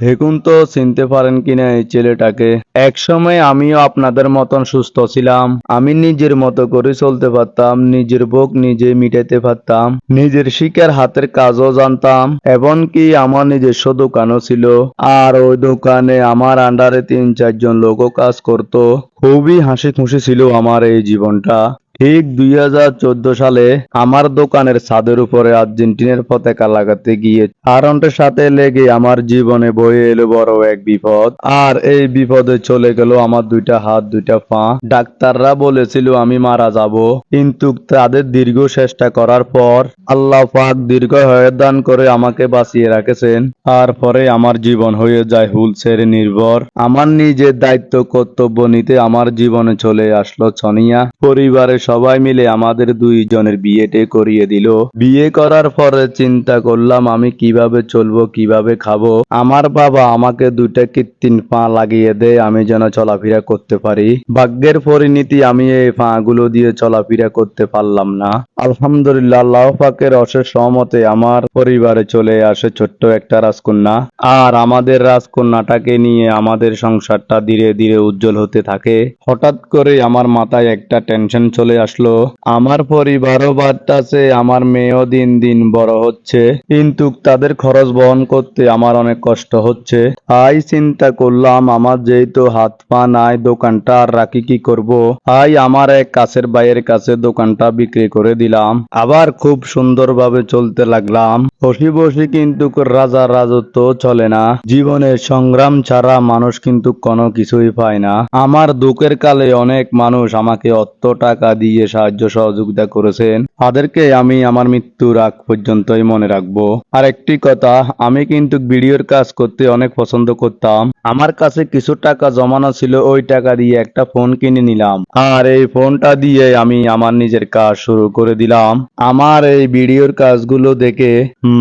দেখুন তো চিনতে পারেন কিনা এই ছেলেটাকে। একসময় আমিও আপনাদের মতন সুস্থ ছিলাম। আমি নিজের মতো করে চলতে পারতাম, নিজের ভোগ নিজে মিটাতে পারতাম, নিজের শিকার হাতের কাজও জানতাম, এমনকি আমার নিজস্ব দোকানও ছিল। আর ওই দোকানে আমার আন্ডারে ৩-৪ জন লোকও কাজ করতো। খুবই হাসি খুশি ছিল আমার এই জীবনটা। ঠিক 2014 সালে আমার দোকানের ছাদের উপরে আর্জেন্টিনার পতাকা লাগাতে গিয়ে কারেন্টের সাথে লেগে আমার জীবনে বয়ে এলো বড় এক বিপদ। আর এই বিপদে চলে গেল আমার 2টা হাত 2টা পা। ডাক্তাররা বলেছিল আমি মারা যাব, কিন্তু তাদের দীর্ঘ চেষ্টা করার পর আল্লাহ পাক দীর্ঘ হায়াত দান করে আমাকে বাঁচিয়ে রাখেছেন। তারপরে আমার জীবন হয়ে যায় হুইলচেয়ারে নির্ভর। আমার নিজের দায়িত্ব কর্তব্য নিতে আমার জীবনে চলে আসলো ছনিয়া। পরিবারের সবাই মিলে আমাদের 2 জনের বিয়েটে করিয়ে দিল। বিয়ে করার পরে চিন্তা করলাম আমি কিভাবে চলবো, কিভাবে খাবো। আমার বাবা আমাকে 2টা কৃত্রিম পা লাগিয়ে দেয় আমি যেন চলাফেরা করতে পারি। ভাগ্যের পরিণতি আমি এই পা গুলো দিয়ে চলাফেরা করতে পারলাম না। আলহামদুলিল্লাহ, আল্লাহ পাকের অশেষ রহমতে আমার পরিবারে চলে আসে ছোট্ট একটা রাজকন্যা। আর আমাদের রাজকন্যাটাকে নিয়ে আমাদের সংসারটা ধীরে ধীরে উজ্জ্বল হতে থাকে। হঠাৎ করে আমার মাথায় একটা টেনশন চলে আসলো। আমার পরিবারও বাড়তাছে, আমার মেয়েও দিন দিন বড় হচ্ছে, কিন্তু তাদের খরচ বহন করতে আমার অনেক কষ্ট হচ্ছে। তাই চিন্তা করলাম আমার যেহেতু হাত পা নাই, দোকানটা আর রাখি কি করব। তাই আমার এক কাছের ভাইয়ের কাছে দোকানটা বিক্রি করে দিলাম। আবার খুব সুন্দরভাবে চলতে লাগলাম। বসি বসি কিন্তু রাজা রাজত্ব চলে না। জীবনের সংগ্রাম ছাড়া মানুষ কিন্তু কোনো কিছুই পায় না। আমার দুঃখের কালে অনেক মানুষ আমাকে অর্থ টাকা দিয়ে সাহায্য সহযোগিতা করেছেন। তাদেরকে আমি আমার মৃত্যুর আগ পর্যন্তই মনে রাখবো। আর একটি কথা, আমি কিন্তু ভিডিওর কাজ করতে অনেক পছন্দ করতাম। আমার কাছে কিছু টাকা জমানো ছিল, ওই টাকা দিয়ে একটা ফোন কিনে নিলাম। আর এই ফোনটা দিয়ে আমি আমার নিজের কাজ শুরু করে দিলাম। আমার এই ভিডিওর কাজগুলো দেখে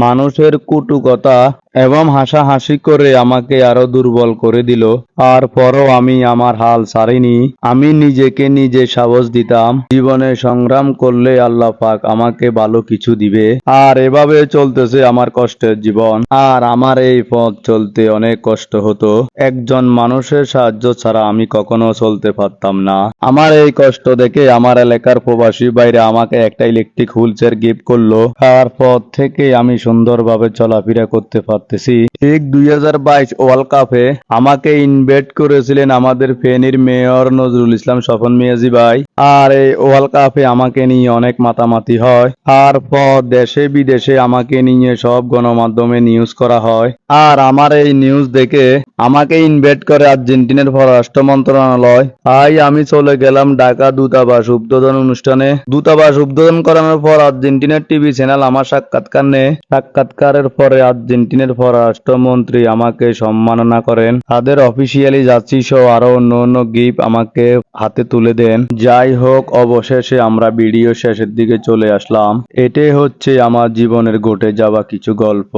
মানুষের কটু কথা এবং হাসাহাসি করে আমাকে আরো দুর্বল করে দিল। তারপরও আমি আমার হাল ছাড়িনি। আমি নিজেকে নিজে সাহস দিতাম, জীবনে সংগ্রাম করলে আল্লাহ পাক আমাকে ভালো কিছু দিবে। আর এভাবে চলতেছে আমার কষ্টের জীবন। আর আমার এই পথ চলতে অনেক কষ্ট হতো। একজন মানুষের সাহায্য ছাড়া আমি কখনো চলতে পারতাম না। আমার এই কষ্ট দেখে আমার এলাকার প্রবাসী ভাইরা আমাকে একটা ইলেকট্রিক হুইলচেয়ার গিফট করলো। তারপর থেকে আমি সুন্দরভাবে চলাফেরা করতে পারতেছি। ঠিক 2022 ওয়ার্ল্ড কাপে আমাকে ইনভাইট করেছিলেন আমাদের ফেনীর মেয়র নজরুল ইসলাম স্বপন মিয়াজি ভাই। আর এই ওয়ার্ল্ড কাপে আমাকে নিয়ে অনেক মাতামাতি হয়। তারপর দেশে বিদেশে আমাকে নিয়ে সব গণমাধ্যমে নিউজ করা হয়। আর আমার এই নিউজ দেখে আমাকে ইনভাইট করে আর্জেন্টিনার পররাষ্ট্র মন্ত্রণালয়। তাই আমি চলে গেলাম ঢাকা দূতাবাস উদ্বোধন অনুষ্ঠানে। দূতাবাস উদ্বোধন করানোর পর আর্জেন্টিনার টিভি চ্যানেল আমার সাক্ষাৎকার নেয়। সাক্ষাৎকারের পরে আর্জেন্টিনার পররাষ্ট্রমন্ত্রী আমাকে সম্মাননা করেন। তাদের অফিসিয়ালি যাচ্ছি সহ আরো অন্য গিফট আমাকে হাতে তুলে দেন। যাই হোক, অবশেষে আমরা ভিডিও শেষের দিকে চলে আসলাম। এটাই হচ্ছে আমার জীবনের ঘটে যাওয়া কিছু গল্প।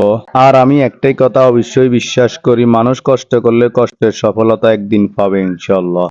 আর আমি একটাই কথা অবশ্যই বিশ্বাস করি, মানুষ কষ্ট করলে কষ্টের সফলতা একদিন পাবে ইনশাল্লাহ।